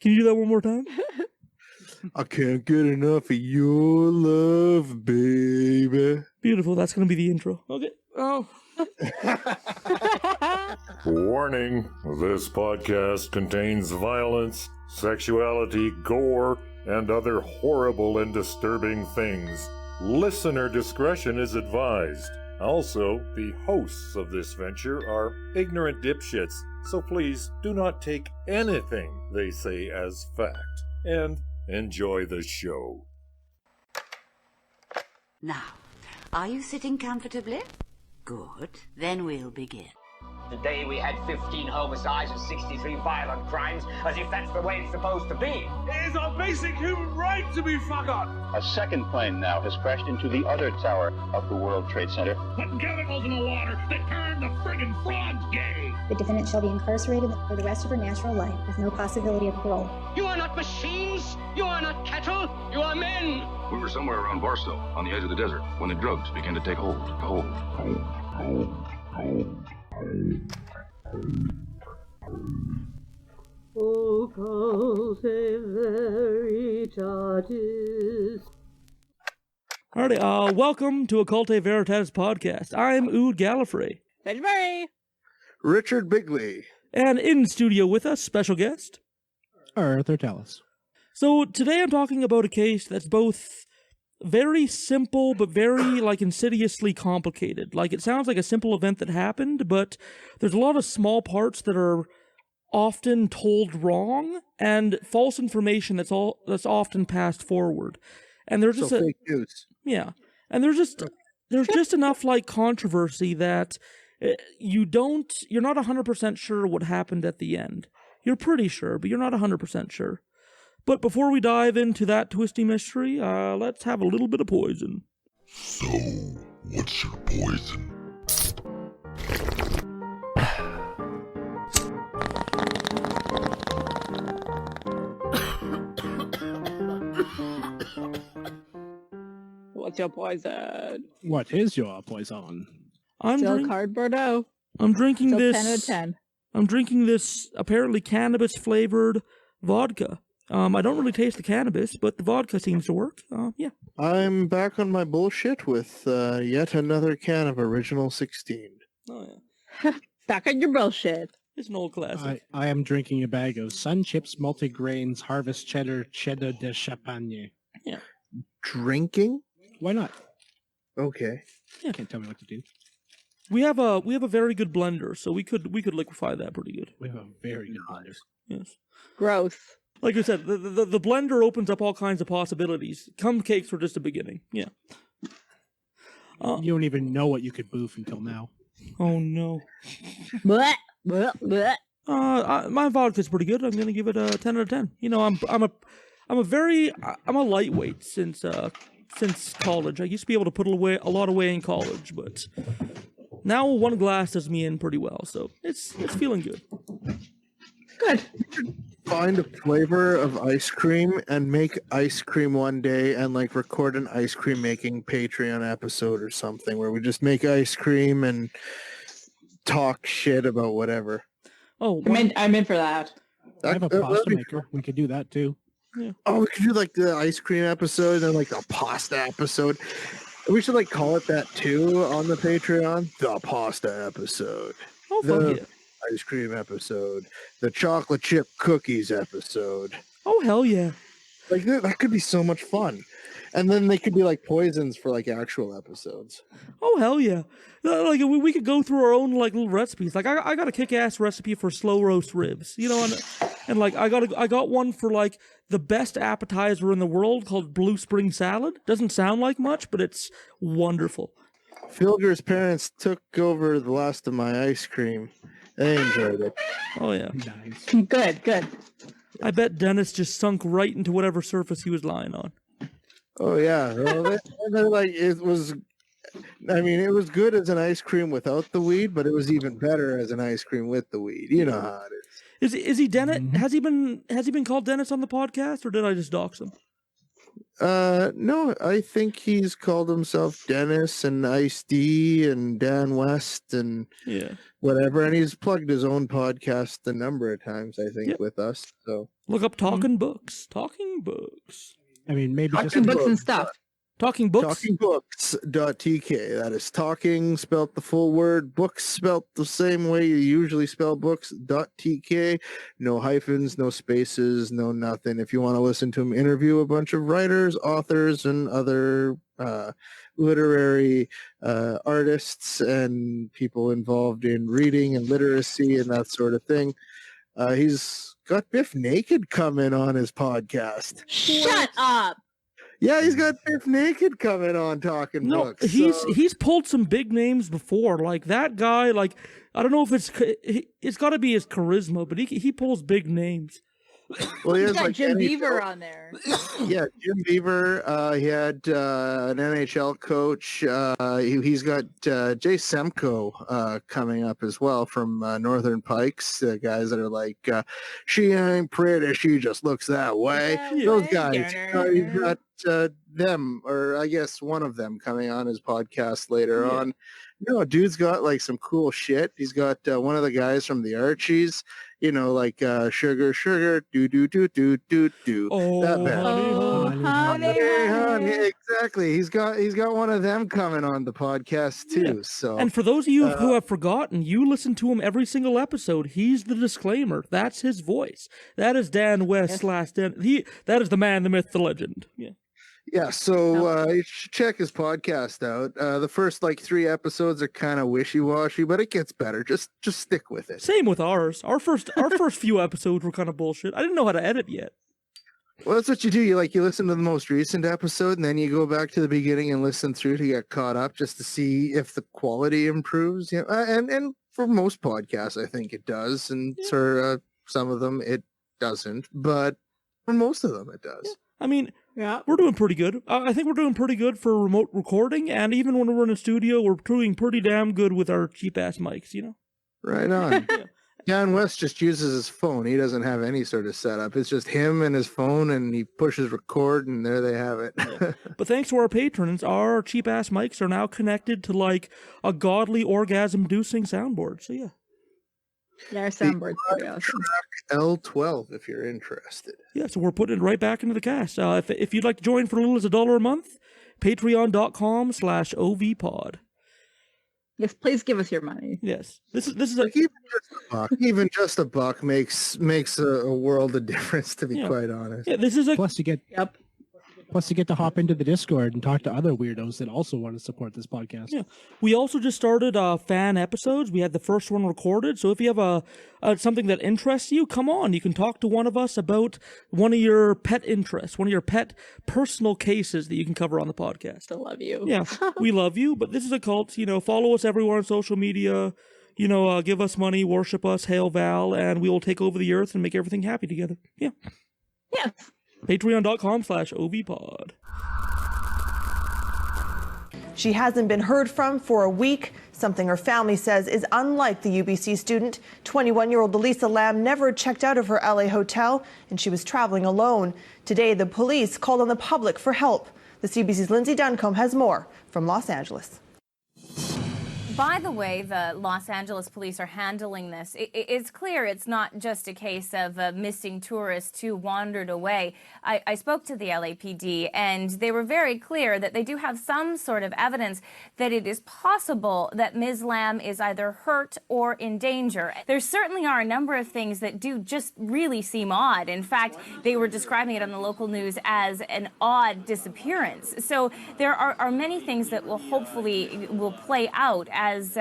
Can you do that one more time? I can't get enough of your love, baby. Beautiful. That's going to be the intro. Okay. Oh. Warning, this podcast contains violence, sexuality, gore, and other horrible and disturbing things. Listener discretion is advised. Also, the hosts of this venture are ignorant dipshits, so please do not take anything they say as fact. And enjoy the show. Now, are you sitting comfortably? Good. Then we'll begin. Today we had 15 homicides and 63 violent crimes, as if that's the way it's supposed to be. It is our basic human right to be fucked up. A second plane now has crashed into the other tower of the World Trade Center. Putting chemicals in the water that turn the friggin' frogs gay. The defendant shall be incarcerated for the rest of her natural life with no possibility of parole. You are not machines. You are not cattle. You are men. We were somewhere around Barstow, on the edge of the desert, when the drugs began to take hold. Occultae Veritatis. Alrighty, welcome to Occultae Veritatis podcast. I'm Ood Gallifrey. That's Murray. Richard Bigley. And in studio with us, special guest, Arthur Tallis. So today I'm talking about a case that's both very simple but very insidiously complicated. It sounds like a simple event that happened, but there's a lot of small parts that are often told wrong and false information that's often passed forward. And there's just fake news. Yeah. And there's just enough controversy that you're not 100% sure what happened at the end. You're pretty sure, but you're not 100% sure. But before we dive into that twisty mystery, let's have a little bit of poison. So, what's your poison? What's your poison? What is your poison? Still Bordeaux. I'm drinking Still this 10 out of 10. I'm drinking this apparently cannabis-flavored vodka. I don't really taste the cannabis, but the vodka seems to work. Yeah. I'm back on my bullshit with yet another can of Original 16. Oh, yeah. Back on your bullshit. It's an old classic. I am drinking a bag of Sun Chips Multigrains Harvest Cheddar de Champagne. Yeah. Drinking? Why not? Okay. Yeah. Can't tell me what to do. We have a very good blender, so we could liquefy that pretty good. We have a very good blender. Yes. Gross. Like I said, the blender opens up all kinds of possibilities. Cupcakes were just a beginning. Yeah. You don't even know what you could boof until now. Oh no. Blech, blech, blech. My vodka's pretty good. I'm gonna give it a 10 out of 10. You know, I'm a lightweight since college. I used to be able to put a lot away in college, but now one glass does me in pretty well, so it's feeling good. Good. Find a flavor of ice cream and make ice cream one day and record an ice cream making Patreon episode or something where we just make ice cream and talk shit about whatever. Oh, I'm in for that. I have a pasta maker. We could do that too. Yeah. Oh, we could do the ice cream episode and the pasta episode. We should call it that too on the Patreon. The pasta episode. Oh, fuck yeah. Ice cream episode, the chocolate chip cookies episode. Oh, hell yeah. That could be so much fun. And then they could be poisons for actual episodes. Oh, hell yeah. We could go through our own little recipes. I got a kick-ass recipe for slow roast ribs, you know, and I got one for the best appetizer in the world called Blue Spring Salad. Doesn't sound like much, but it's wonderful. Filger's parents took over the last of my ice cream. They enjoyed it. Oh, yeah. Nice. Good. I bet Dennis just sunk right into whatever surface he was lying on. Oh, yeah. Well, it was good as an ice cream without the weed, but it was even better as an ice cream with the weed. You know how it is. Is he Dennis? Mm-hmm. Has he been called Dennis on the podcast, or did I just dox him? No, I think he's called himself Dennis and Ice D and Dan West and whatever, and he's plugged his own podcast a number of times, I think, with us. So look up Talking Books. Talking Books. I mean, maybe Talking just books and stuff. Talking Books? Talkingbooks.tk. That is talking, spelt the full word, books spelt the same way you usually spell books.tk. No hyphens, no spaces, no nothing. If you want to listen to him interview a bunch of writers, authors, and other literary artists and people involved in reading and literacy and that sort of thing, he's got Biff Naked coming on his podcast. Shut up. Yeah, he's got Biff Naked coming on Talking Books. He's pulled some big names before. Like that guy, like I don't know if it's got to be his charisma, but he pulls big names. Well, he He's has got like Jim NHL Beaver on there. Yeah, Jim Beaver. He had an NHL coach. He's got Jay Semko coming up as well from Northern Pikes. Guys that are like, she ain't pretty, she just looks that way. Those guys. He's got them, or I guess one of them, coming on his podcast later on. No, dude's got like some cool shit. He's got one of the guys from the Archies, you know, like sugar, do do do do do do. That band. Honey. Exactly. He's got one of them coming on the podcast too. So, and for those of you who have forgotten, you listen to him every single episode. He's the disclaimer. That's his voice. That is Dan West / Dan. That is the man, the myth, the legend. Yeah, so you should check his podcast out. The first like 3 episodes are kind of wishy-washy, but it gets better. Just stick with it. Same with ours. Our first few episodes were kind of bullshit. I didn't know how to edit yet. Well, that's what you do. You listen to the most recent episode, and then you go back to the beginning and listen through to get caught up, just to see if the quality improves. You know, and for most podcasts, I think it does, and for some of them it doesn't, but for most of them it does. I mean, we're doing pretty good. I think we're doing pretty good for remote recording, and even when we're in a studio, we're doing pretty damn good with our cheap-ass mics, you know? Right on. Dan West just uses his phone. He doesn't have any sort of setup. It's just him and his phone, and he pushes record, and there they have it. But thanks to our patrons, our cheap-ass mics are now connected to, like, a godly orgasm-inducing soundboard, so yeah. Our soundboard's pretty awesome. L12 if you're interested. Yeah, so we're putting it right back into the cast. If you'd like to join for as little as $1 a month, patreon.com/ovpod. Yes, please give us your money. Yes, this is like even just a buck makes a world of difference, to be quite honest. Yeah, this is a plus you get Plus, you get to hop into the Discord and talk to other weirdos that also want to support this podcast. Yeah, we also just started fan episodes. We had the first one recorded. So if you have something that interests you, come on. You can talk to one of us about one of your pet interests, one of your pet personal cases that you can cover on the podcast. I love you. Yeah, we love you. But this is a cult. You know, follow us everywhere on social media. You know, give us money, worship us, hail Val, and we will take over the earth and make everything happy together. Yeah. Yes. Patreon.com/ovpod. She hasn't been heard from for a week, something her family says is unlike the UBC student. 21-year-old Elisa Lam never checked out of her LA hotel, and she was traveling alone. Today, the police called on the public for help. The CBC's Lindsay Duncombe has more from Los Angeles. By the way, the Los Angeles police are handling this. It's clear it's not just a case of missing tourists who wandered away. I spoke to the LAPD, and they were very clear that they do have some sort of evidence that it is possible that Ms. Lam is either hurt or in danger. There certainly are a number of things that do just really seem odd. In fact, they were describing it on the local news as an odd disappearance. So there are many things that will hopefully play out as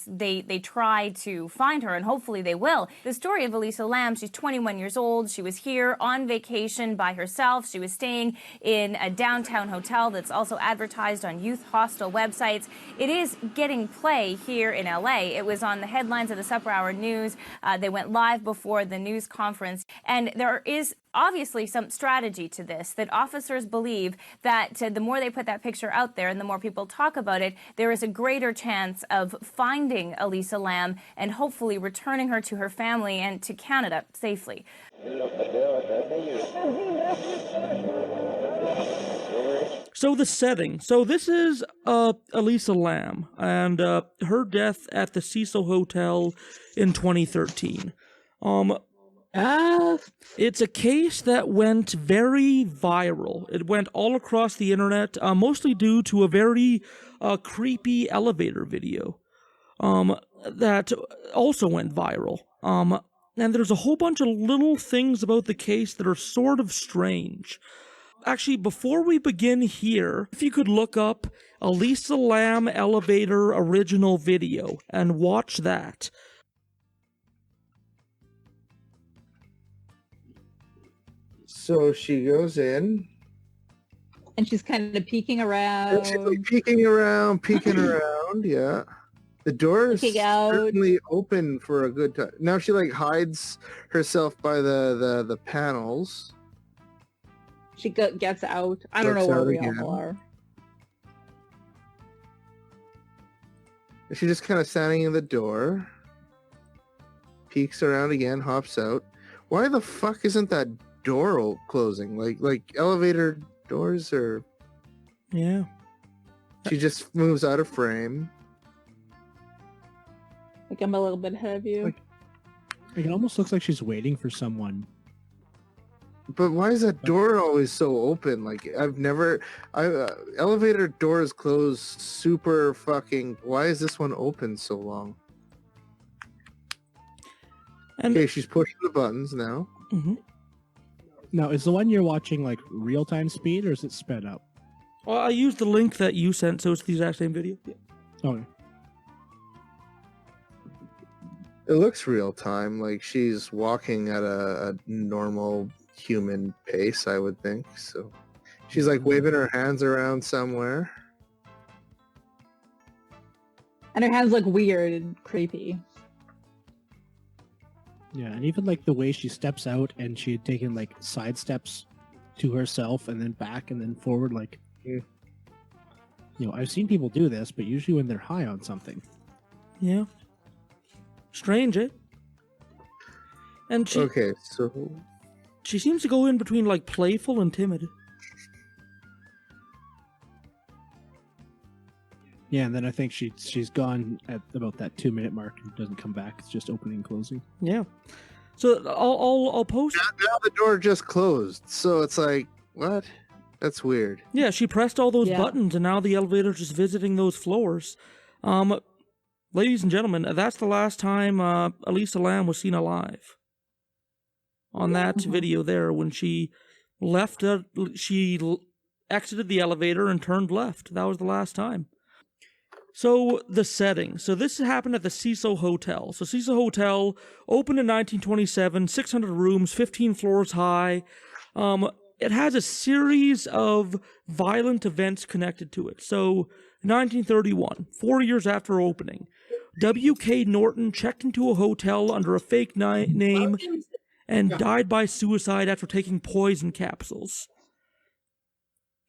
they try to find her, and hopefully they will. The story of Elisa Lam, she's 21 years old. She was here on vacation by herself. She was staying in a downtown hotel that's also advertised on youth hostel websites. It is getting play here in LA. It was on the headlines of the Supper Hour News. They went live before the news conference, and there is obviously some strategy to this, that officers believe that the more they put that picture out there and the more people talk about it, there is a greater chance of finding Elisa Lam and hopefully returning her to her family and to Canada safely. So the setting. So this is Elisa Lam and her death at the Cecil Hotel in 2013. It's a case that went very viral. It went all across the internet, mostly due to a very creepy elevator video that also went viral. And there's a whole bunch of little things about the case that are sort of strange. Actually, before we begin here, if you could look up Elisa Lam elevator original video and watch that. So she goes in. And she's kind of peeking around. She's like peeking around, yeah. The door is certainly open for a good time. Now she like hides herself by the panels. She gets out. I don't know where we all are. She's just kind of standing in the door. Peeks around again, hops out. Why the fuck isn't that door closing? Like elevator doors are... Yeah. She just moves out of frame. Like I'm a little bit ahead of you. Like it almost looks like she's waiting for someone. But why is that door always so open? Like elevator doors close super fucking... Why is this one open so long? Okay, she's pushing the buttons now. Mm-hmm. Now, is the one you're watching like real-time speed or is it sped up? Well, I used the link that you sent, so it's the exact same video. Yeah. Okay. It looks real time, like she's walking at a normal human pace, I would think. So she's like waving her hands around somewhere. And her hands look weird and creepy. Yeah, and even like the way she steps out and she had taken like side steps to herself and then back and then forward, like, you know, I've seen people do this, but usually when they're high on something. Yeah. Strange, eh? And she... Okay, so... She seems to go in between, like, playful and timid. Yeah, and then I think she's gone at about that 2-minute mark and doesn't come back. It's just opening and closing. Yeah. So I'll post... Now the door just closed, so it's like, what? That's weird. Yeah, she pressed all those buttons, and now the elevator's just visiting those floors. Ladies and gentlemen, that's the last time Elisa Lam was seen alive. On that video there, when she left, she exited the elevator and turned left. That was the last time. So, the setting. So, this happened at the Cecil Hotel. So, Cecil Hotel opened in 1927, 600 rooms, 15 floors high. It has a series of violent events connected to it. So, 1931, 4 years after opening, W.K. Norton checked into a hotel under a fake name and died by suicide after taking poison capsules.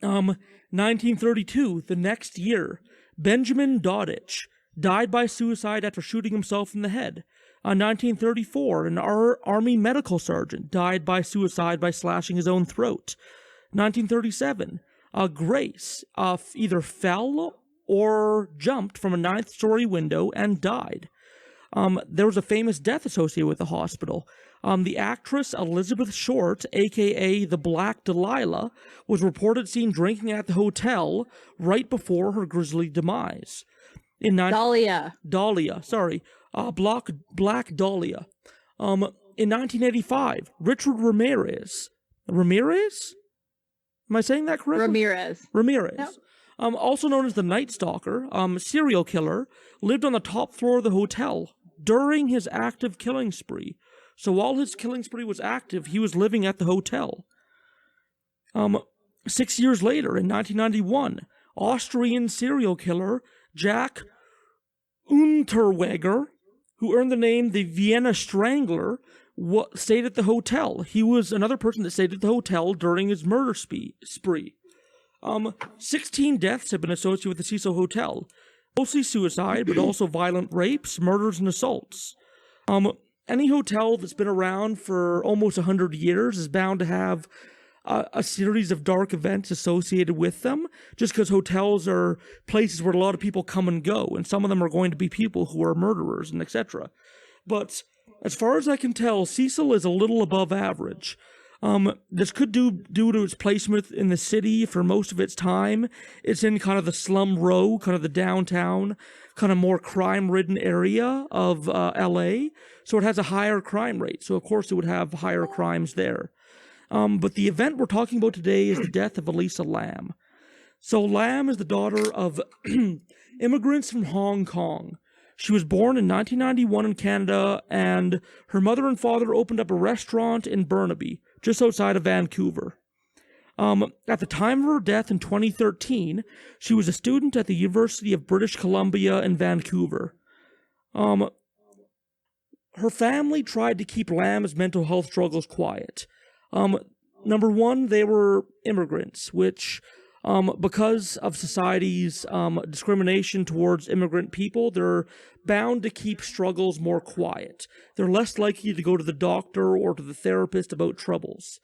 1932, the next year, Benjamin Dodich died by suicide after shooting himself in the head. 1934, an Army medical sergeant died by suicide by slashing his own throat. 1937, Grace either fell or jumped from a 9th-story window and died. There was a famous death associated with the hospital. The actress Elizabeth Short, a.k.a. the Black Delilah, was reported seen drinking at the hotel right before her grisly demise. Dahlia. Dahlia, sorry. Black Dahlia. In 1985, Richard Ramirez. Ramirez? Am I saying that correctly? Ramirez. Yep. Also known as the Night Stalker, serial killer, lived on the top floor of the hotel during his active killing spree. So while his killing spree was active, he was living at the hotel. 6 years later, in 1991, Austrian serial killer Jack Unterweger, who earned the name the Vienna Strangler, stayed at the hotel. He was another person that stayed at the hotel during his murder spree. 16 deaths have been associated with the Cecil Hotel. Mostly suicide, but also violent rapes, murders, and assaults. Any hotel that's been around for almost 100 years is bound to have a series of dark events associated with them, just because hotels are places where a lot of people come and go, and some of them are going to be people who are murderers and etc. But as far as I can tell, Cecil is a little above average. This could due to its placement in the city for most of its time. It's in kind of the slum row, kind of the downtown, kind of more crime-ridden area of LA. So it has a higher crime rate. So of course it would have higher crimes there. But the event we're talking about today is the death of Elisa Lam. So Lam is the daughter of immigrants from Hong Kong. She was born in 1991 in Canada, and her mother and father opened up a restaurant in Burnaby, just outside of Vancouver. At the time of her death in 2013, she was a student at the University of British Columbia in Vancouver. Her family tried to keep Lam's mental health struggles quiet. Number one, they were immigrants, which, because of society's discrimination towards immigrant people, they're bound to keep struggles more quiet. They're less likely to go to the doctor or to the therapist about troubles.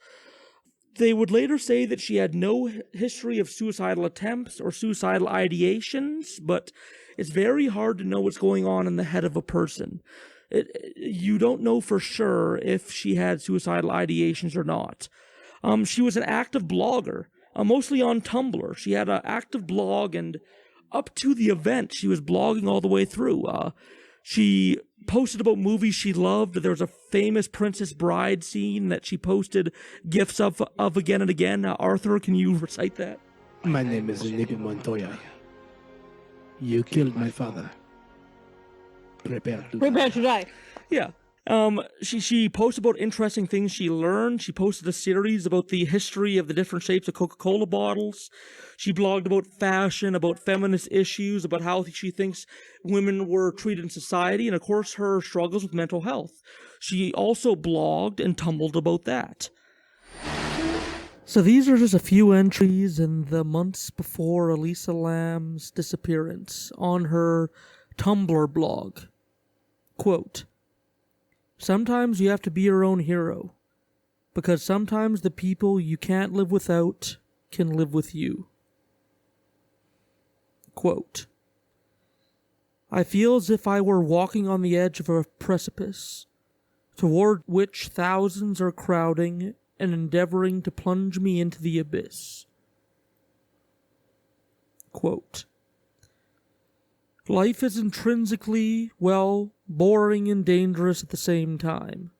They would later say that she had no history of suicidal attempts or suicidal ideations, but it's very hard to know what's going on in the head of a person. You don't know for sure if she had suicidal ideations or not. She was an active blogger, mostly on Tumblr. She had an active blog, and up to the event, she was blogging all the way through. She posted about movies she loved. There was a famous Princess Bride scene that she posted gifs of again and again. Arthur, can you recite that? My name is Inigo Montoya. You killed my father. Prepare to die. Yeah. She posted about interesting things she learned. She posted a series about the history of the different shapes of Coca-Cola bottles. She blogged about fashion, about feminist issues, about how she thinks women were treated in society, and of course her struggles with mental health. She also blogged and tumbled about that. So these are just a few entries in the months before Elisa Lam's disappearance on her Tumblr blog. Quote, "Sometimes you have to be your own hero, because sometimes the people you can't live without can live with you." Quote, "I feel as if I were walking on the edge of a precipice, toward which thousands are crowding and endeavoring to plunge me into the abyss." Quote, "Life is intrinsically, boring and dangerous at the same time.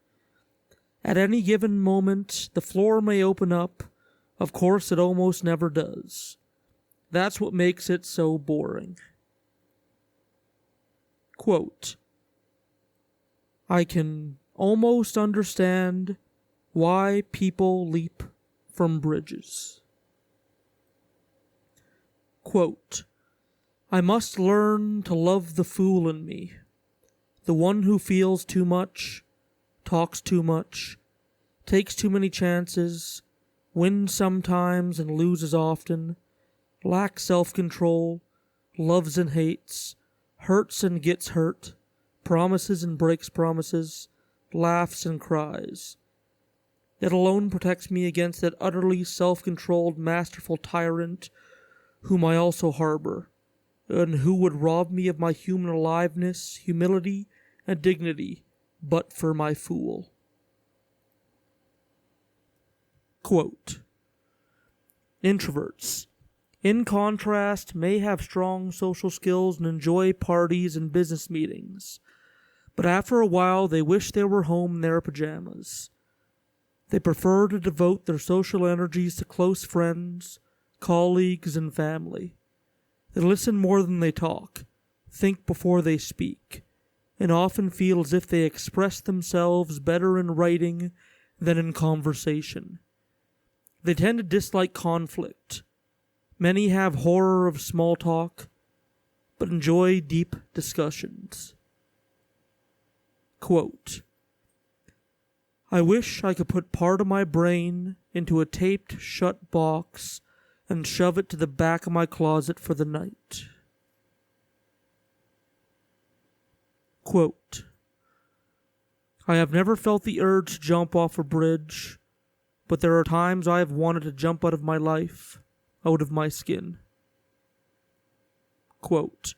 At any given moment, the floor may open up. Of course, it almost never does. That's what makes it so boring." Quote, "I can almost understand why people leap from bridges." Quote, "I must learn to love the fool in me, the one who feels too much, talks too much, takes too many chances, wins sometimes and loses often, lacks self-control, loves and hates, hurts and gets hurt, promises and breaks promises, laughs and cries. It alone protects me against that utterly self-controlled, masterful tyrant whom I also harbor, and who would rob me of my human aliveness, humility, and dignity, but for my fool." Quote, "Introverts, in contrast, may have strong social skills and enjoy parties and business meetings, but after a while they wish they were home in their pajamas. They prefer to devote their social energies to close friends, colleagues, and family. They listen more than they talk, think before they speak, and often feel as if they express themselves better in writing than in conversation. They tend to dislike conflict. Many have horror of small talk, but enjoy deep discussions." Quote, "I wish I could put part of my brain into a taped shut box and shove it to the back of my closet for the night." Quote, "I have never felt the urge to jump off a bridge, but but there are times I have wanted to jump out of my life, out of my skin. Quote,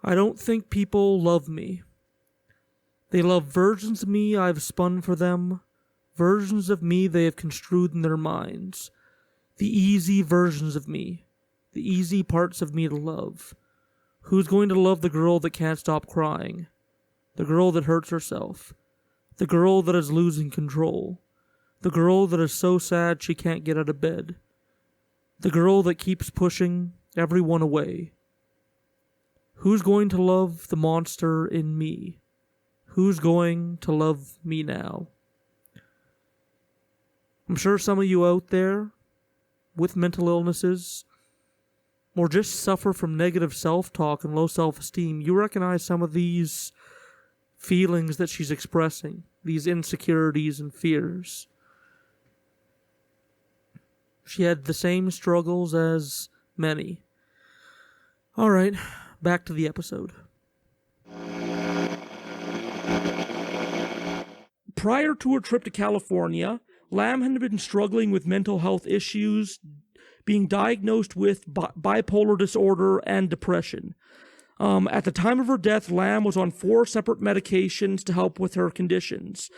I don't think people love me. They love versions of me I have spun for them, versions of me they have construed in their minds, the easy versions of me, the easy parts of me to love. Who's going to love the girl that can't stop crying, the girl that hurts herself, the girl that is losing control, the girl that is so sad she can't get out of bed, the girl that keeps pushing everyone away? Who's going to love the monster in me? Who's going to love me now? I'm sure some of you out there with mental illnesses or just suffer from negative self-talk and low self-esteem, you recognize some of these feelings that she's expressing, these insecurities and fears. She had the same struggles as many. All right, back to the episode. Prior to her trip to California, Lam had been struggling with mental health issues, being diagnosed with bipolar disorder and depression. At the time of her death, Lam was on 4 separate medications to help with her conditions.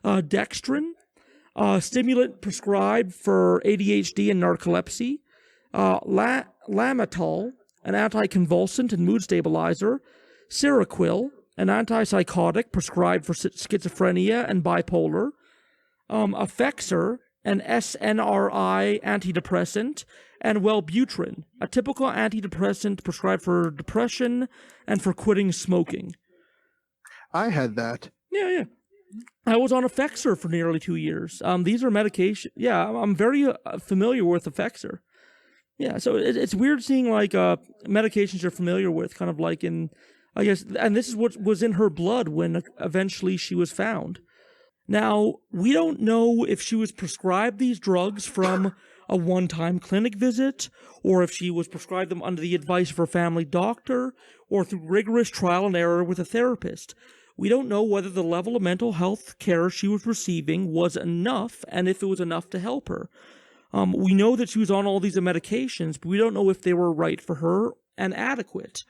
Dextrin, stimulant prescribed for ADHD and narcolepsy, Lamitol, an anticonvulsant and mood stabilizer, Seroquel, an antipsychotic prescribed for schizophrenia and bipolar, Effexor, an SNRI antidepressant, and Wellbutrin, a typical antidepressant prescribed for depression and for quitting smoking. I had that. Yeah. I was on Effexor for nearly 2 years. These are medication. Yeah, I'm very familiar with Effexor. Yeah, so it's weird seeing like medications you're familiar with, kind of like in, I guess, and this is what was in her blood when eventually she was found. Now, we don't know if she was prescribed these drugs from a one-time clinic visit, or if she was prescribed them under the advice of her family doctor, or through rigorous trial and error with a therapist. We don't know whether the level of mental health care she was receiving was enough, and if it was enough to help her. We know that she was on all these medications, but we don't know if they were right for her and adequate.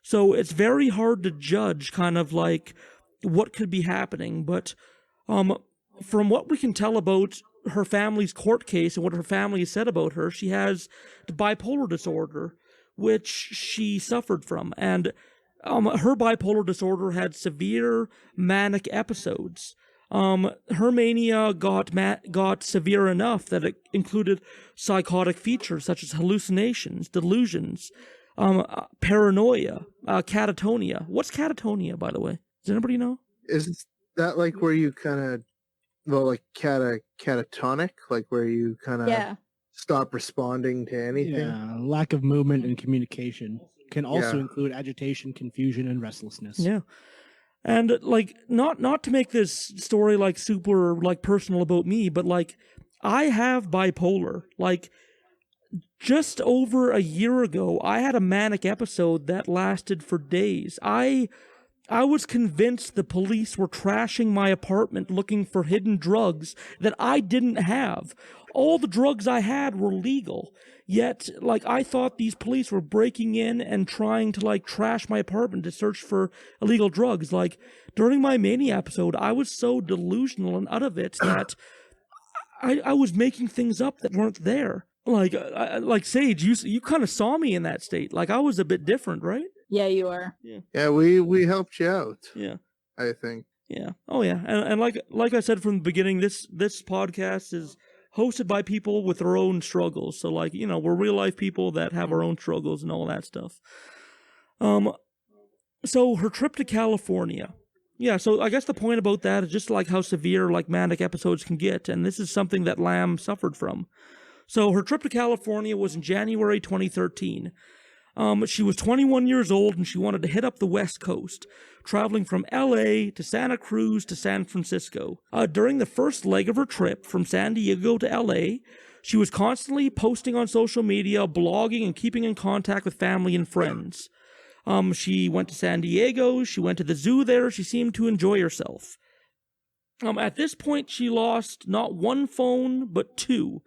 So it's very hard to judge kind of like what could be happening, but from what we can tell about her family's court case and what her family has said about her, she has the bipolar disorder, which she suffered from. And her bipolar disorder had severe manic episodes. Her mania got severe enough that it included psychotic features such as hallucinations, delusions, paranoia, catatonia. What's catatonia, by the way? Does anybody know? Is that like where you kind of, well, like catatonic, like where you kind of stop responding to anything? Yeah, lack of movement and communication can also include agitation, confusion, and restlessness. Yeah. And like not to make this story like super like personal about me, but like I have bipolar. Like just over a year ago, I had a manic episode that lasted for days. I was convinced the police were trashing my apartment looking for hidden drugs that I didn't have. All the drugs I had were legal. Yet, like, I thought these police were breaking in and trying to, like, trash my apartment to search for illegal drugs. Like, during my mania episode, I was so delusional and out of it that I was making things up that weren't there. Like Sage, you kind of saw me in that state. Like, I was a bit different, right? Yeah, you are. Yeah, we helped you out. Yeah. I think. Yeah. Oh, yeah. And like I said from the beginning, this podcast is hosted by people with their own struggles. So, like, you know, we're real life people that have our own struggles and all that stuff. So her trip to California. Yeah, so I guess the point about that is just like how severe like manic episodes can get, and this is something that Lam suffered from. So her trip to California was in January 2013. She was 21 years old and she wanted to hit up the West Coast, traveling from LA to Santa Cruz to San Francisco. During the first leg of her trip from San Diego to LA, she was constantly posting on social media, blogging, and keeping in contact with family and friends. She went to San Diego, she went to the zoo there, she seemed to enjoy herself. At this point, she lost not one phone, but two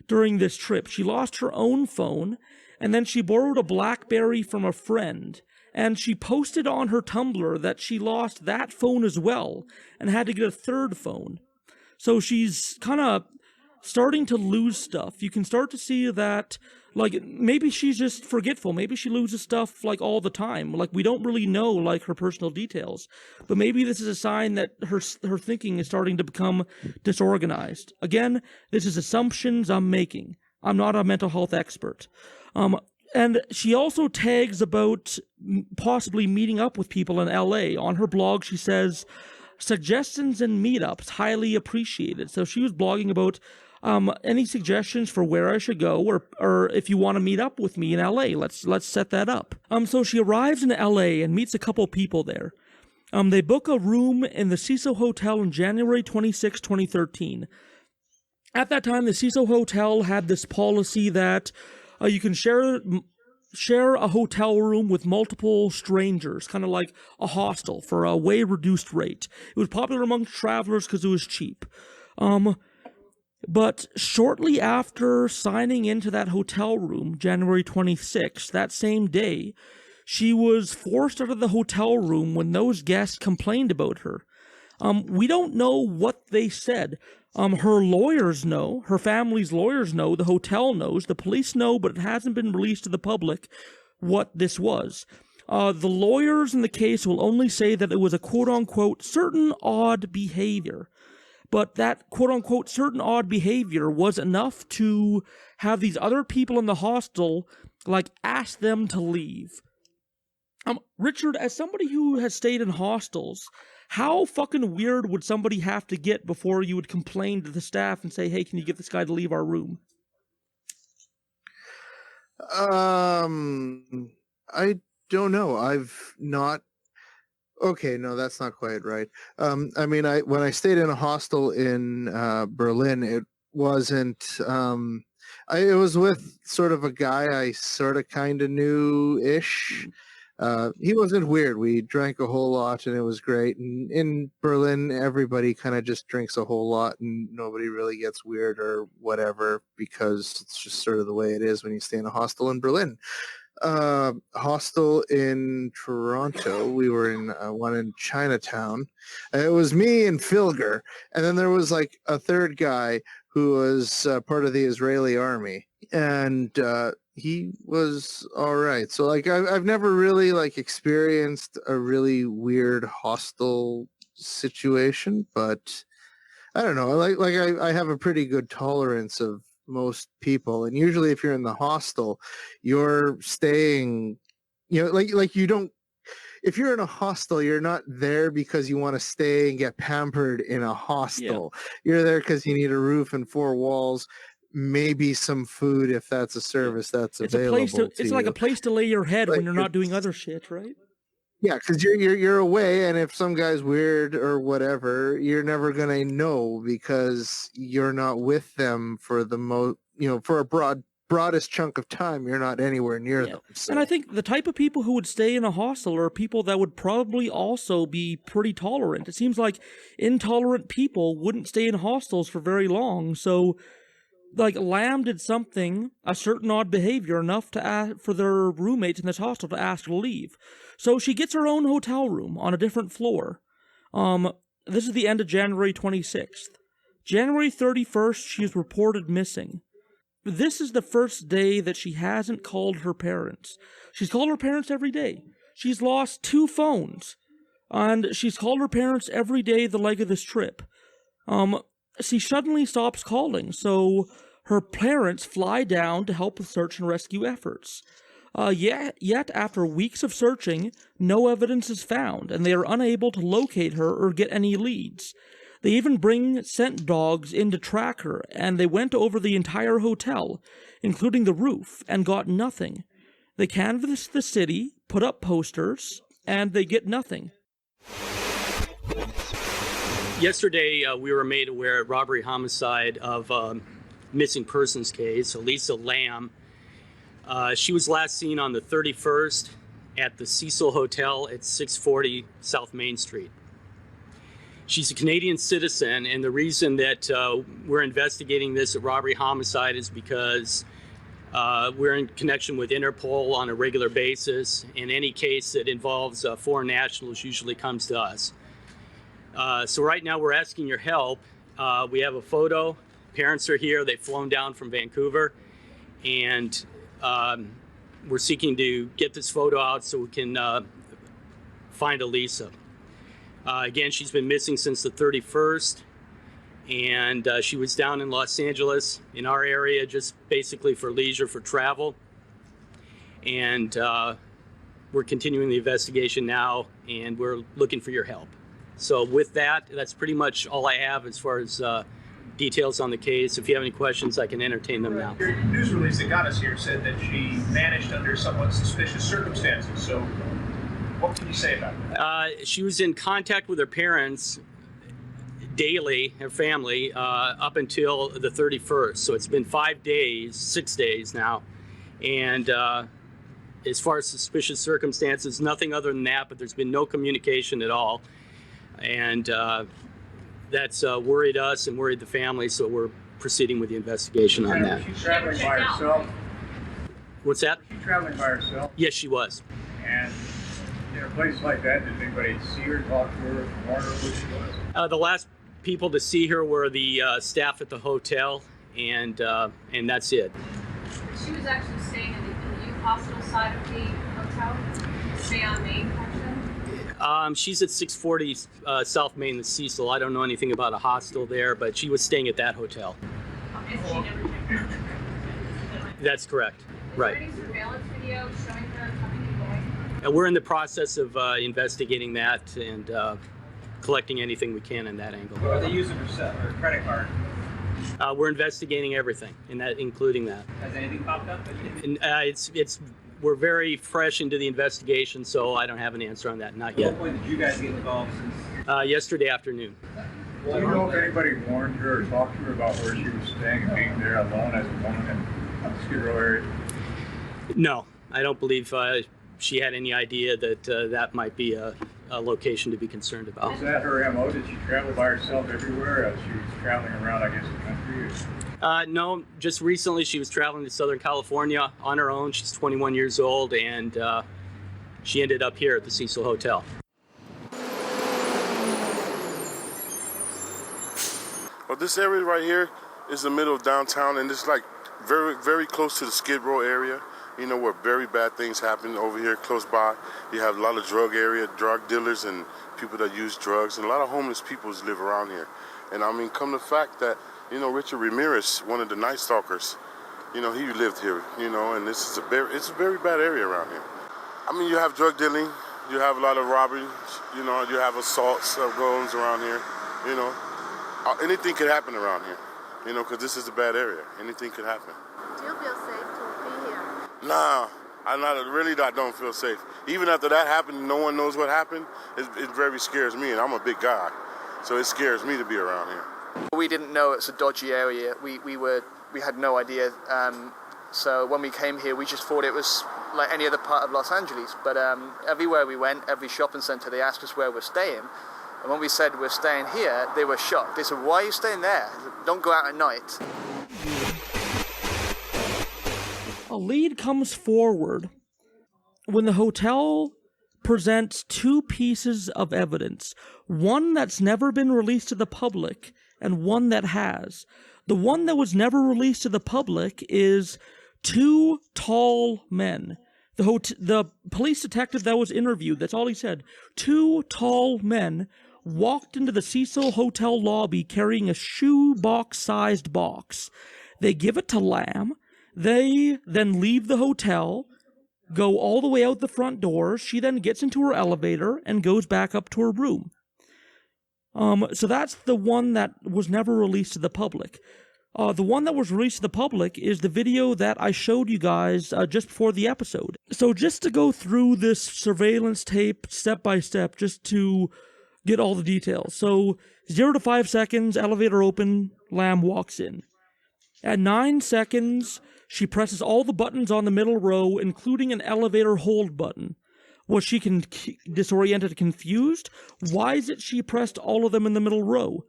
during this trip. She lost her own phone, and then she borrowed a BlackBerry from a friend, and she posted on her Tumblr that she lost that phone as well, and had to get a third phone. So she's kind of starting to lose stuff. You can start to see that, like, maybe she's just forgetful. Maybe she loses stuff, like, all the time. Like, we don't really know, like, her personal details. But maybe this is a sign that her thinking is starting to become disorganized. Again, this is assumptions I'm making. I'm not a mental health expert. And she also tags about possibly meeting up with people in LA. On her blog, she says, suggestions and meetups highly appreciated. So she was blogging about any suggestions for where I should go, or if you want to meet up with me in LA, let's set that up. So she arrives in LA and meets a couple people there. They book a room in the Cecil Hotel on January 26, 2013. At that time, the Cecil Hotel had this policy that you can share a hotel room with multiple strangers, kind of like a hostel, for a way reduced rate. It was popular among travelers because it was cheap. But shortly after signing into that hotel room, January 26th, that same day, she was forced out of the hotel room when those guests complained about her. We don't know what they said. Her lawyers know, her family's lawyers know, the hotel knows, the police know, but it hasn't been released to the public what this was. The lawyers in the case will only say that it was a quote-unquote certain odd behavior. But that quote-unquote certain odd behavior was enough to have these other people in the hostel, like, ask them to leave. Richard, as somebody who has stayed in hostels, how fucking weird would somebody have to get before you would complain to the staff and say, hey, can you get this guy to leave our room? I don't know. I've not... Okay, no, that's not quite right. I mean, when I stayed in a hostel in Berlin, it wasn't... it was with sort of a guy I sort of kind of knew-ish. He wasn't weird. We drank a whole lot, and it was great. And in Berlin, everybody kind of just drinks a whole lot, and nobody really gets weird or whatever, because it's just sort of the way it is when you stay in a hostel in Berlin. Hostel in Toronto. We were in one in Chinatown. It was me and Filger, and then there was like a third guy who was part of the Israeli army, and he was all right. So like I've never really like experienced a really weird hostel situation, but I don't know. I have a pretty good tolerance of most people, and usually if you're in the hostel, you're staying, you know, like you don't, if you're in a hostel, you're not there because you want to stay and get pampered in a hostel. Yeah. You're there because you need a roof and four walls, maybe some food if that's a service that's available. It's like a place to lay your head when you're not doing other shit, right? Yeah, because you're away, and if some guy's weird or whatever, you're never gonna know because you're not with them for the for a broadest chunk of time. You're not anywhere near them. So. And I think the type of people who would stay in a hostel are people that would probably also be pretty tolerant. It seems like intolerant people wouldn't stay in hostels for very long. So, like, Lam did something, a certain odd behavior, enough to ask for their roommates in this hostel to ask to leave. So she gets her own hotel room on a different floor. This is the end of January 26th. January 31st, she is reported missing. This is the first day that she hasn't called her parents. She's called her parents every day. She's lost 2 phones. And she's called her parents every day the leg of this trip. She suddenly stops calling, so her parents fly down to help with search and rescue efforts. Yet, after weeks of searching, no evidence is found, and they are unable to locate her or get any leads. They even bring scent dogs in to track her, and they went over the entire hotel, including the roof, and got nothing. They canvassed the city, put up posters, and they get nothing. Yesterday, we were made aware of robbery homicide of missing persons case, Elisa Lam. She was last seen on the 31st at the Cecil Hotel at 640 South Main Street. She's a Canadian citizen, and the reason that we're investigating this at robbery homicide is because we're in connection with Interpol on a regular basis, and any case that involves foreign nationals usually comes to us. So right now we're asking your help. We have a photo. Parents are here. They've flown down from Vancouver, and we're seeking to get this photo out so we can find Elisa. Again, she's been missing since the 31st, and she was down in Los Angeles in our area just basically for leisure, for travel. And we're continuing the investigation now, and we're looking for your help. So with that, that's pretty much all I have as far as details on the case. If you have any questions, I can entertain them now. Your news release that got us here said that she vanished under somewhat suspicious circumstances. So what can you say about that? She was in contact with her parents daily, her family, up until the 31st. So it's been 6 days now. And as far as suspicious circumstances, nothing other than that, but there's been no communication at all. And that's worried us and worried the family, so we're proceeding with the investigation on that. Was she traveling by herself? What's that? Was she traveling by herself? Yes, she was. And in a place like that, did anybody see her, talk to her, warn her who she was? The last people to see her were the staff at the hotel, and that's it. She was actually staying in the youth hospital side of the hotel, stay on Main section. She's at 640 South Main, the Cecil. I don't know anything about a hostel there, but she was staying at that hotel. And she never checked out. That's correct. Right. Is there any surveillance video showing her coming and going? We're in the process of investigating that and collecting anything we can in that angle. What are they using her credit card? We're investigating everything, and that including that. Has anything popped up? And, we're very fresh into the investigation, so I don't have an answer on that, not yet. At what point did you guys get involved since? Yesterday afternoon. Do you know if anybody warned her or talked to her about where she was staying and being there alone as a woman in the Skid Row area? No, I don't believe she had any idea that that might be a location to be concerned about. Was that her MO? Did she travel by herself everywhere as she was traveling around, I guess, the country? No, just recently she was traveling to Southern California on her own. She's 21 years old, and she ended up here at the Cecil Hotel. Well, this area right here is the middle of downtown, and it's like very, very close to the Skid Row area. You know, where very bad things happen over here close by. You have a lot of drug dealers and people that use drugs, and a lot of homeless people live around here. And I mean, come to the fact that, you know, Richard Ramirez, one of the Night Stalkers, you know, he lived here, you know, and it's a very bad area around here. I mean, you have drug dealing, you have a lot of robberies, you know, you have assaults of goings around here, you know. Anything could happen around here, you know, because this is a bad area. Anything could happen. Do you feel safe to be here? Nah, I don't feel safe. Even after that happened, no one knows what happened. It very scares me, and I'm a big guy, so it scares me to be around here. We didn't know it's a dodgy area. We had no idea. So when we came here, we just thought it was like any other part of Los Angeles. But everywhere we went, every shopping center, they asked us where we're staying. And when we said we're staying here, they were shocked. They said, "Why are you staying there? Don't go out at night." A lead comes forward when the hotel presents two pieces of evidence, one that's never been released to the public and one that has. The one that was never released to the public is two tall men. The police detective that was interviewed, that's all he said. Two tall men walked into the Cecil Hotel lobby carrying a shoebox-sized box. They give it to Lam. They then leave the hotel, go all the way out the front door. She then gets into her elevator and goes back up to her room. So that's the one that was never released to the public. The one that was released to the public is the video that I showed you guys just before the episode. So just to go through this surveillance tape step by step, just to get all the details. So 0 to 5 seconds, elevator open, Lam walks in. At 9 seconds, she presses all the buttons on the middle row, including an elevator hold button. Was she disoriented, confused? Why is it she pressed all of them in the middle row?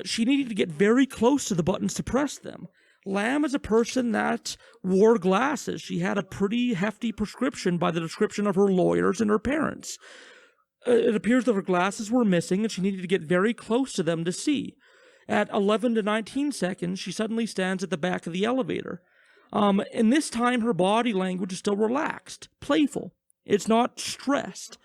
She needed to get very close to the buttons to press them. Lam is a person that wore glasses. She had a pretty hefty prescription by the description of her lawyers and her parents. It appears that her glasses were missing and she needed to get very close to them to see. At 11 to 19 seconds, she suddenly stands at the back of the elevator. In this time, her body language is still relaxed, playful. It's not stressed.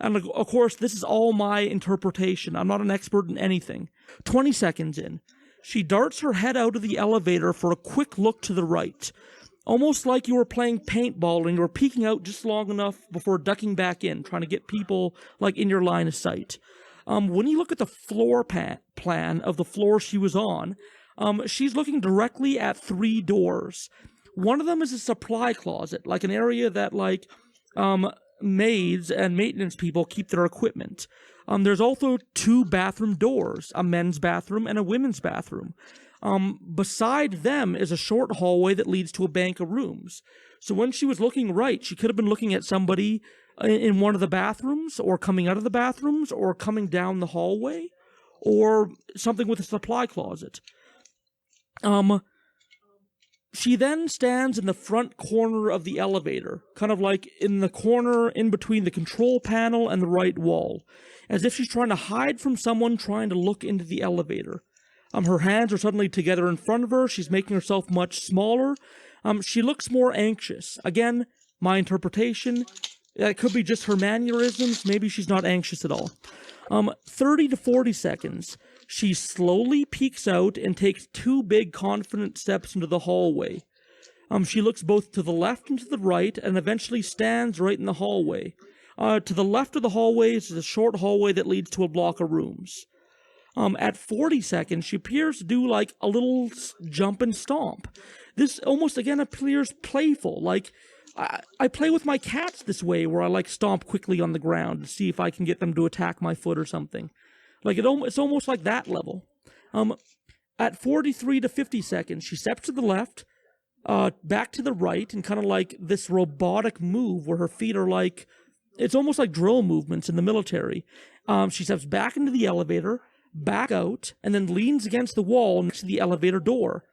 And of course, this is all my interpretation. I'm not an expert in anything. 20 seconds in, she darts her head out of the elevator for a quick look to the right. Almost like you were playing paintball and you were peeking out just long enough before ducking back in, trying to get people like in your line of sight. When you look at the floor plan of the floor she was on, she's looking directly at 3 doors. One of them is a supply closet, like an area that maids and maintenance people keep their equipment. There's also 2 bathroom doors, a men's bathroom and a women's bathroom. Beside them is a short hallway that leads to a bank of rooms. So when she was looking right, she could have been looking at somebody in one of the bathrooms, or coming out of the bathrooms, or coming down the hallway, or something with a supply closet. She then stands in the front corner of the elevator, kind of like in the corner in between the control panel and the right wall, as if she's trying to hide from someone trying to look into the elevator. Her hands are suddenly together in front of her. She's making herself much smaller. She looks more anxious. Again, my interpretation. It could be just her mannerisms. Maybe she's not anxious at all. 30 to 40 seconds. She slowly peeks out and takes 2 big, confident steps into the hallway. She looks both to the left and to the right, and eventually stands right in the hallway. To the left of the hallway is a short hallway that leads to a block of rooms. At 40 seconds, she appears to do like a little jump and stomp. This almost again appears playful, like I play with my cats this way, where I stomp quickly on the ground to see if I can get them to attack my foot or something. It's almost like that level. At 43 to 50 seconds, she steps to the left, back to the right, and kind of like this robotic move where her feet are it's almost like drill movements in the military. She steps back into the elevator, back out, and then leans against the wall next to the elevator door.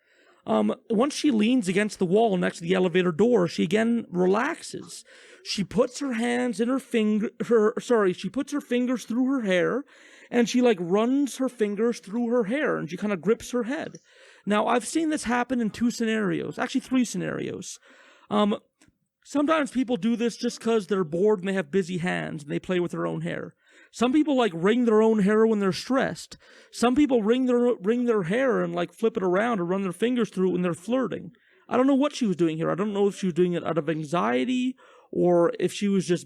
Once she leans against the wall next to the elevator door, she again relaxes. She puts her hands in she puts her fingers through her hair, and she runs her fingers through her hair, and she kind of grips her head. Now, I've seen this happen in 2 scenarios, actually 3 scenarios. Sometimes people do this just because they're bored and they have busy hands and they play with their own hair. Some people wring their own hair when they're stressed. Some people wring their hair and flip it around or run their fingers through it when they're flirting. I don't know what she was doing here. I don't know if she was doing it out of anxiety or if she was just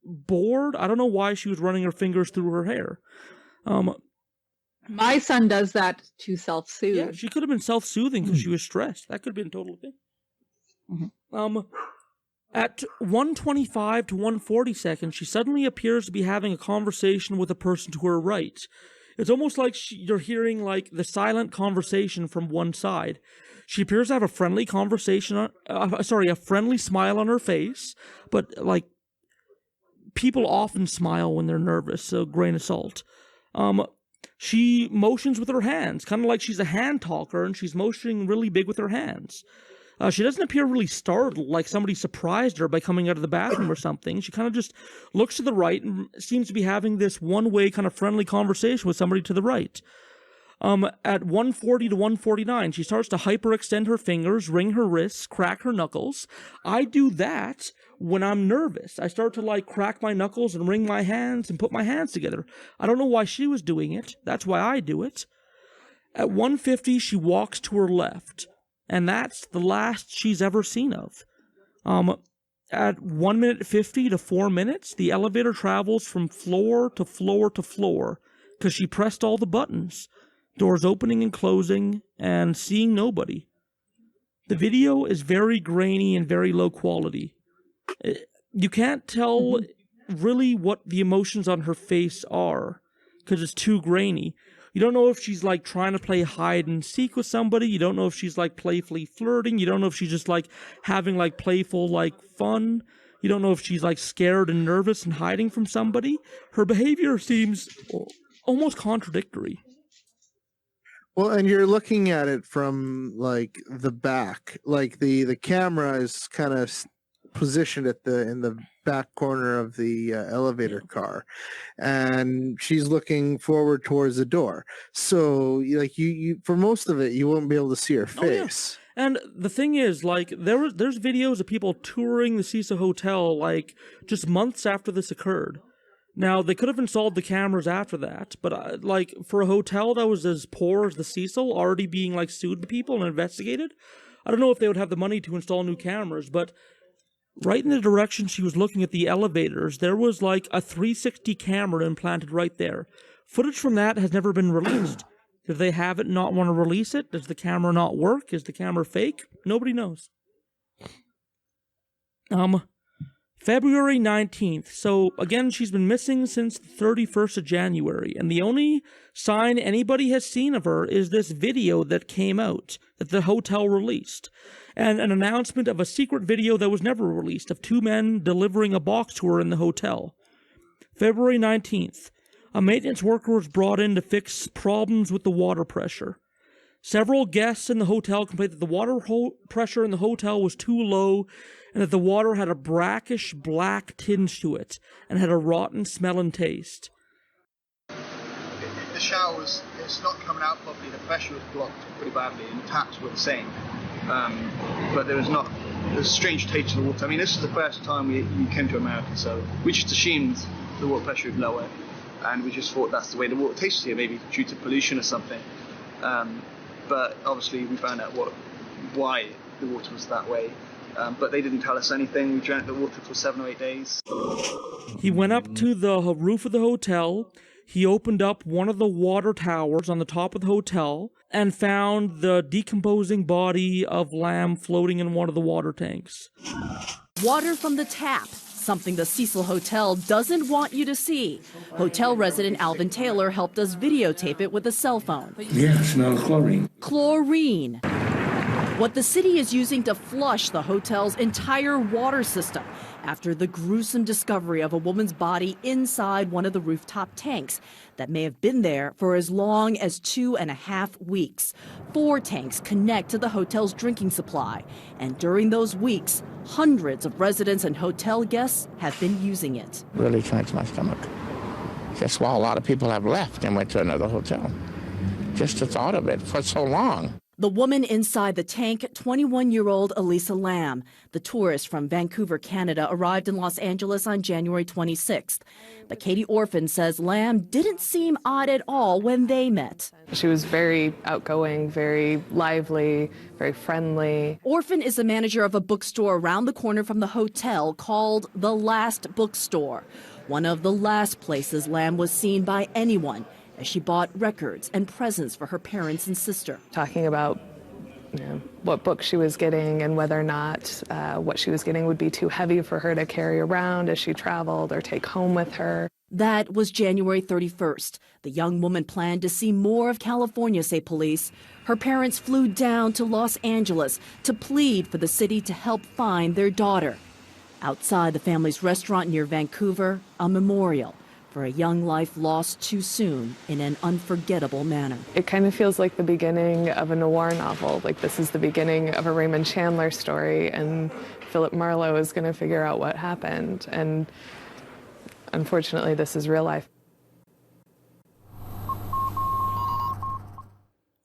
bored. I don't know why she was running her fingers through her hair. My son does that to self-soothe. Yeah, she could have been self-soothing because she was stressed. That could have been a total thing. Mm-hmm. At 1:25 to 1:40 seconds, she suddenly appears to be having a conversation with a person to her right. It's almost like you're hearing the silent conversation from one side. She appears to have a friendly conversation, a friendly smile on her face, but people often smile when they're nervous, so grain of salt. She motions with her hands, kind of like she's a hand talker, and she's motioning really big with her hands. She doesn't appear really startled, like somebody surprised her by coming out of the bathroom or something. She kind of just looks to the right and seems to be having this one-way kind of friendly conversation with somebody to the right. At 1:40 to 1:49, she starts to hyperextend her fingers, wring her wrists, crack her knuckles. I do that when I'm nervous. I start to crack my knuckles and wring my hands and put my hands together. I don't know why she was doing it. That's why I do it. At 1:50, she walks to her left. And that's the last she's ever seen of. At 1 minute 50 to 4 minutes, the elevator travels from floor to floor to floor because she pressed all the buttons, doors opening and closing, and seeing nobody. The video is very grainy and very low quality. You can't tell really what the emotions on her face are because it's too grainy. You don't know if she's trying to play hide and seek with somebody. You don't know if she's playfully flirting. You don't know if she's just having playful fun. You don't know if she's like scared and nervous and hiding from somebody. Her behavior seems almost contradictory. Well, and you're looking at it from like the back, like the camera is kind of positioned in the back corner of the elevator car, and she's looking forward towards the door. So like you for most of it, you won't be able to see her face. And the thing is, like, there's videos of people touring the Cecil Hotel, like, just months after this occurred. Now, they could have installed the cameras after that, but, like, for a hotel that was as poor as the Cecil, already being, like, sued by people and investigated, I don't know if they would have the money to install new cameras, but right in the direction she was looking at the elevators, there was, like, a 360 camera implanted right there. Footage from that has never been released. Did they have it, not want to release it? Does the camera not work? Is the camera fake? Nobody knows. February 19th. So, again, she's been missing since the 31st of January, and the only sign anybody has seen of her is this video that came out, that the hotel released, and an announcement of a secret video that was never released of two men delivering a box to her in the hotel. February 19th. A maintenance worker was brought in to fix problems with the water pressure. Several guests in the hotel complained that the water pressure in the hotel was too low and that the water had a brackish black tinge to it and had a rotten smell and taste. The shower it's not coming out properly. The pressure was blocked pretty badly and the taps were the same. But there's a strange taste to the water. I mean, this is the first time we came to America, so we just assumed the water pressure was lower. And we just thought that's the way the water tastes here, maybe due to pollution or something. But obviously we found out why the water was that way. But they didn't tell us anything. We drank the water for 7 or 8 days. He went up to the roof of the hotel. He opened up one of the water towers on the top of the hotel and found the decomposing body of Lam floating in one of the water tanks. Water from the tap. Something the Cecil Hotel doesn't want you to see. Hotel resident Alvin Taylor helped us videotape it with a cell phone. Yeah, it smells chlorine. Chlorine. What the city is using to flush the hotel's entire water system after the gruesome discovery of a woman's body inside one of the rooftop tanks that may have been there for as long as 2.5 weeks. 4 tanks connect to the hotel's drinking supply, and during those weeks, hundreds of residents and hotel guests have been using it. Really turns my stomach. That's why a lot of people have left and went to another hotel. Just the thought of it for so long. The woman inside the tank, 21-year-old Elisa Lam. The tourist from Vancouver, Canada, arrived in Los Angeles on January 26th. But Katie Orphan says Lam didn't seem odd at all when they met. She was very outgoing, very lively, very friendly. Orphan is the manager of a bookstore around the corner from the hotel called The Last Bookstore, one of the last places Lam was seen by anyone, as she bought records and presents for her parents and sister. Talking about what book she was getting and whether or not what she was getting would be too heavy for her to carry around as she traveled or take home with her. That was January 31st. The young woman planned to see more of California, say police. Her parents flew down to Los Angeles to plead for the city to help find their daughter. Outside the family's restaurant near Vancouver, a memorial for a young life lost too soon in an unforgettable manner. It kind of feels like the beginning of a noir novel. Like this is the beginning of a Raymond Chandler story, and Philip Marlowe is going to figure out what happened. And unfortunately, this is real life.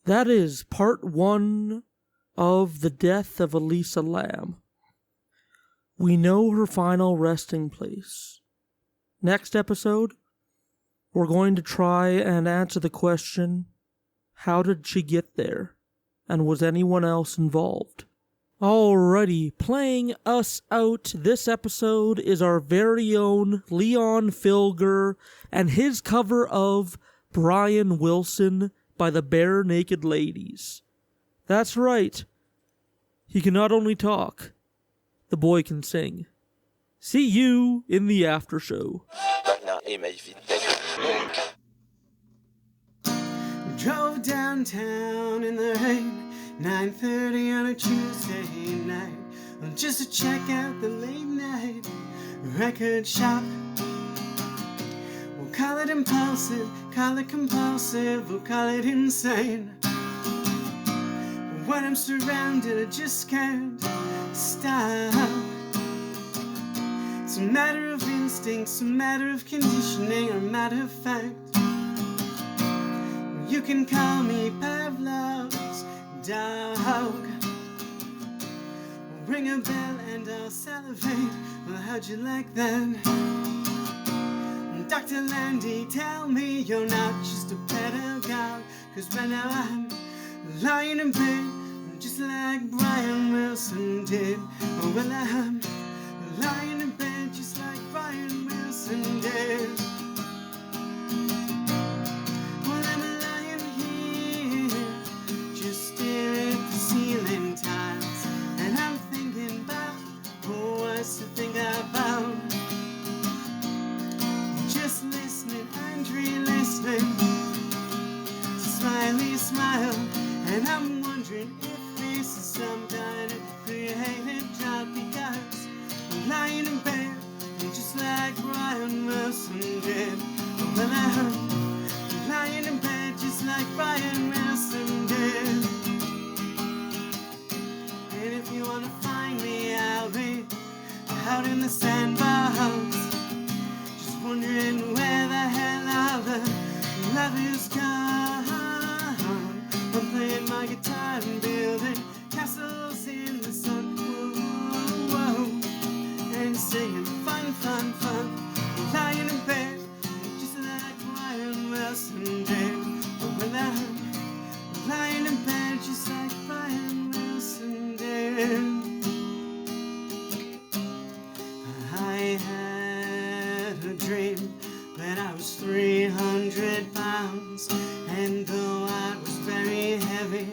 That is part 1 of The Death of Elisa Lam. We know her final resting place. Next episode, we're going to try and answer the question, how did she get there? And was anyone else involved? Alrighty, playing us out this episode is our very own Leon Filger and his cover of Brian Wilson by the Barenaked Ladies. That's right. He can not only talk, the boy can sing. See you in the after show. We drove downtown in the rain, 9:30 on a Tuesday night. just to check out the late night record shop. We'll call it impulsive, call it compulsive, we'll call it insane. When I'm surrounded, I just can't stop. It's a matter of instinct, it's a matter of conditioning, or a matter of fact. You can call me Pavlov's dog. Ring a bell and I'll salivate. Well, how'd you like that? Dr. Landy, tell me you're not just a pedagogue. 'Cause right now I'm lying in bed, just like Brian Wilson did. Oh, well, I'm lying in bed just like Brian Wilson did. Well, I'm lying here, just staring at the ceiling tiles, and I'm thinking about what's to think about. Just listening and re-listening to Smiley Smile, and I'm wondering if this is some kind of creative job, because I'm lying in bed just like Brian Wilson did. Well, I'm lying in bed just like Brian Wilson did. And if you wanna find me, I'll be out in the sandbox, just wondering where the hell all the love is gone. I'm playing my guitar and building castles in the sun, whoa, whoa, and singing fun, fun, fun. Lying in bed, just like Brian Wilson did. Well, I'm lying in bed, just like Brian Wilson did. I had a dream that I was 300 pounds, and though I was very heavy,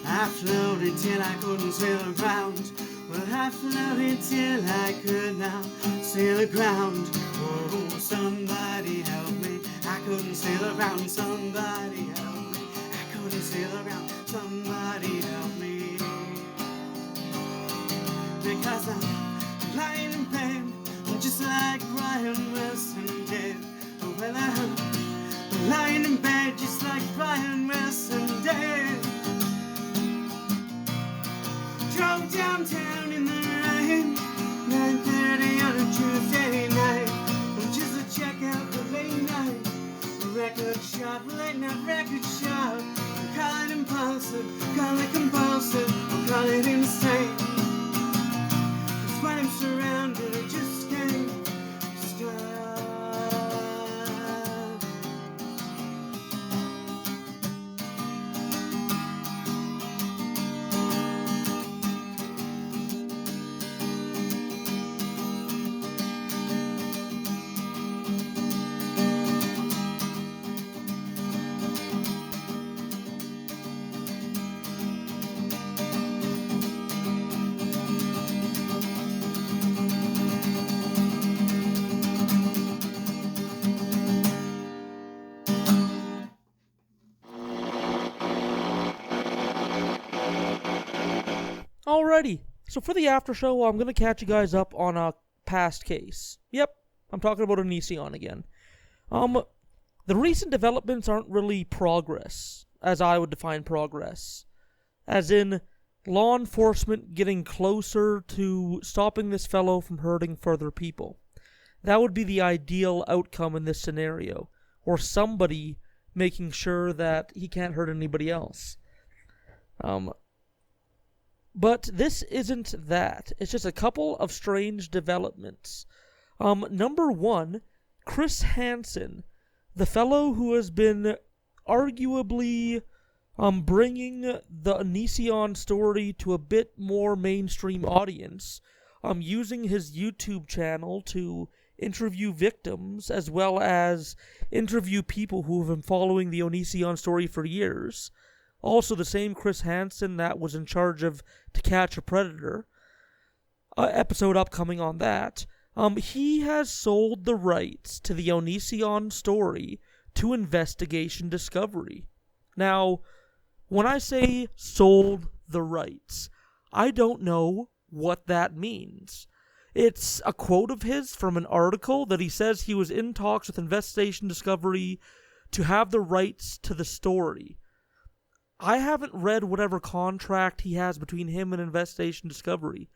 I floated till I couldn't sail around. Well, I floated till I could now sail around. Oh, somebody help me, I couldn't sail around. Somebody help me, I couldn't sail around. Somebody help me, because I'm lying in bed just like Brian Wilson did. Well, I'm lying in bed just like Brian Wilson did. Drove downtown in the rain, 9:30 on a Tuesday night, just to check out the late night record shop, late night record shop. Call it impulsive, call it compulsive, or call it insane. 'Cause when I'm surrounded, I just can't stop. Alrighty, so for the after show, I'm going to catch you guys up on a past case. Yep, I'm talking about Onision again. The recent developments aren't really progress, as I would define progress. As in, law enforcement getting closer to stopping this fellow from hurting further people. That would be the ideal outcome in this scenario, or somebody making sure that he can't hurt anybody else. But this isn't that. It's just a couple of strange developments. Number one, Chris Hansen, the fellow who has been arguably bringing the Onision story to a bit more mainstream audience, using his YouTube channel to interview victims as well as interview people who have been following the Onision story for years. Also, the same Chris Hansen that was in charge of To Catch a Predator, episode upcoming on that, he has sold the rights to the Onision story to Investigation Discovery. Now, when I say sold the rights, I don't know what that means. It's a quote of his from an article that he says he was in talks with Investigation Discovery to have the rights to the story. I haven't read whatever contract he has between him and Investigation Discovery.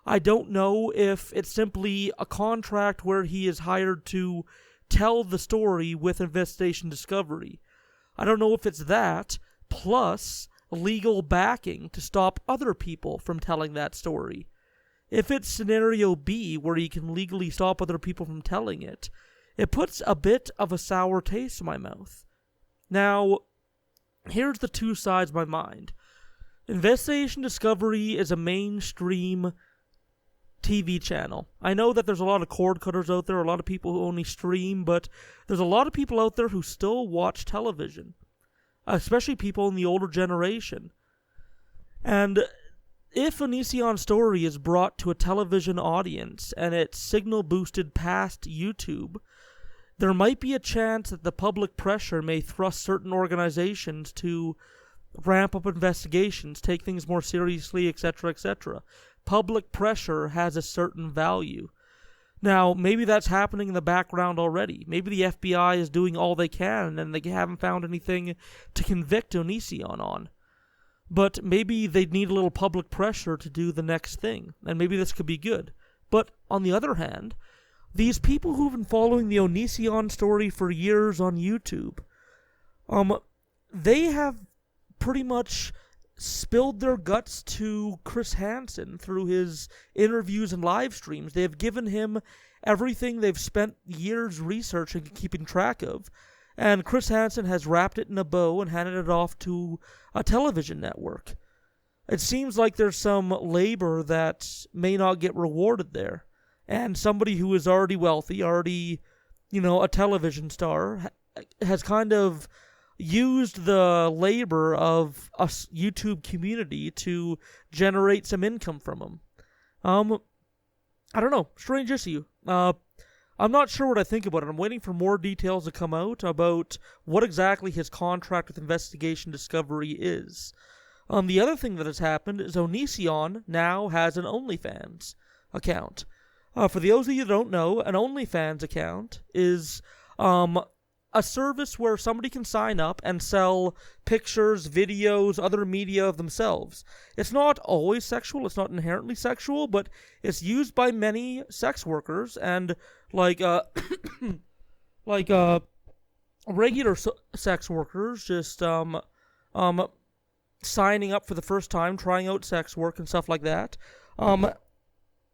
I don't know if it's simply a contract where he is hired to tell the story with Investigation Discovery. I don't know if it's that, plus legal backing to stop other people from telling that story. If it's scenario B, where he can legally stop other people from telling it, it puts a bit of a sour taste in my mouth. Now, here's the two sides of my mind. Investigation Discovery is a mainstream TV channel. I know that there's a lot of cord cutters out there, a lot of people who only stream, but there's a lot of people out there who still watch television, especially people in the older generation. And if Onision's story is brought to a television audience and it's signal boosted past YouTube, there might be a chance that the public pressure may thrust certain organizations to ramp up investigations, take things more seriously, etc., etc. Public pressure has a certain value. Now, maybe that's happening in the background already. Maybe the FBI is doing all they can and they haven't found anything to convict Onision on. But maybe they need a little public pressure to do the next thing, and maybe this could be good. But on the other hand, these people who've been following the Onision story for years on YouTube, they have pretty much spilled their guts to Chris Hansen through his interviews and live streams. They have given him everything they've spent years researching and keeping track of, and Chris Hansen has wrapped it in a bow and handed it off to a television network. It seems like there's some labor that may not get rewarded there. And somebody who is already wealthy, already, a television star, has kind of used the labor of a YouTube community to generate some income from him. I don't know. Strange issue. I'm not sure what I think about it. I'm waiting for more details to come out about what exactly his contract with Investigation Discovery is. The other thing that has happened is Onision now has an OnlyFans account. For those of you that don't know, an OnlyFans account is a service where somebody can sign up and sell pictures, videos, other media of themselves. It's not always sexual, it's not inherently sexual, but it's used by many sex workers, and regular sex workers just signing up for the first time, trying out sex work and stuff like that.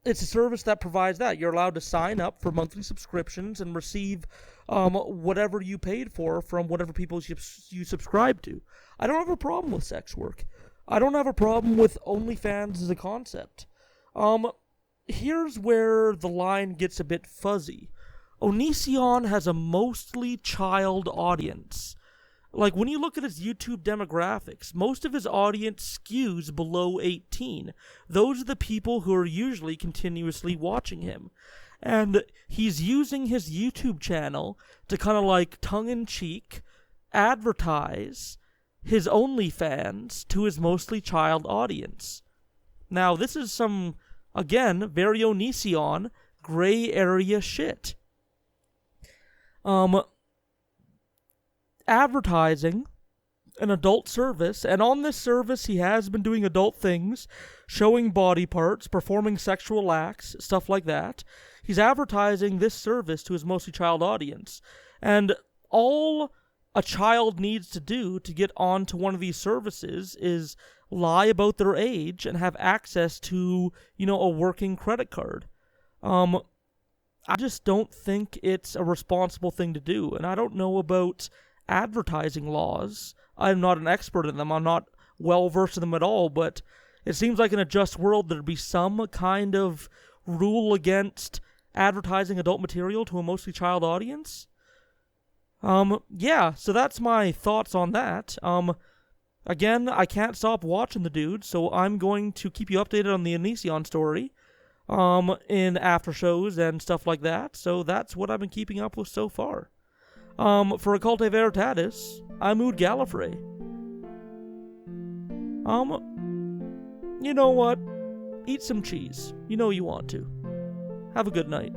It's a service that provides that. You're allowed to sign up for monthly subscriptions and receive whatever you paid for from whatever people you subscribe to. I don't have a problem with sex work. I don't have a problem with OnlyFans as a concept. Here's where the line gets a bit fuzzy. Onision has a mostly child audience. Like, when you look at his YouTube demographics, most of his audience skews below 18. Those are the people who are usually continuously watching him. And he's using his YouTube channel to kind of like tongue-in-cheek advertise his OnlyFans to his mostly child audience. Now, this is some, again, very Onision, gray area shit. Advertising an adult service, and on this service he has been doing adult things, showing body parts, performing sexual acts, stuff like that. He's advertising this service to his mostly child audience, and all a child needs to do to get onto one of these services is lie about their age and have access to, a working credit card. I just don't think it's a responsible thing to do, and I don't know about advertising laws. I'm not an expert in them. I'm not well versed in them at all, but it seems like in a just world there'd be some kind of rule against advertising adult material to a mostly child audience. Yeah, so that's my thoughts on that. Again, I can't stop watching the dude, so I'm going to keep you updated on the Onision story, in after shows and stuff like that. So that's what I've been keeping up with so far. For Occultae Veritatis, I'm Ood Gallifrey. You know what? eat some cheese. You know you want to. Have a good night.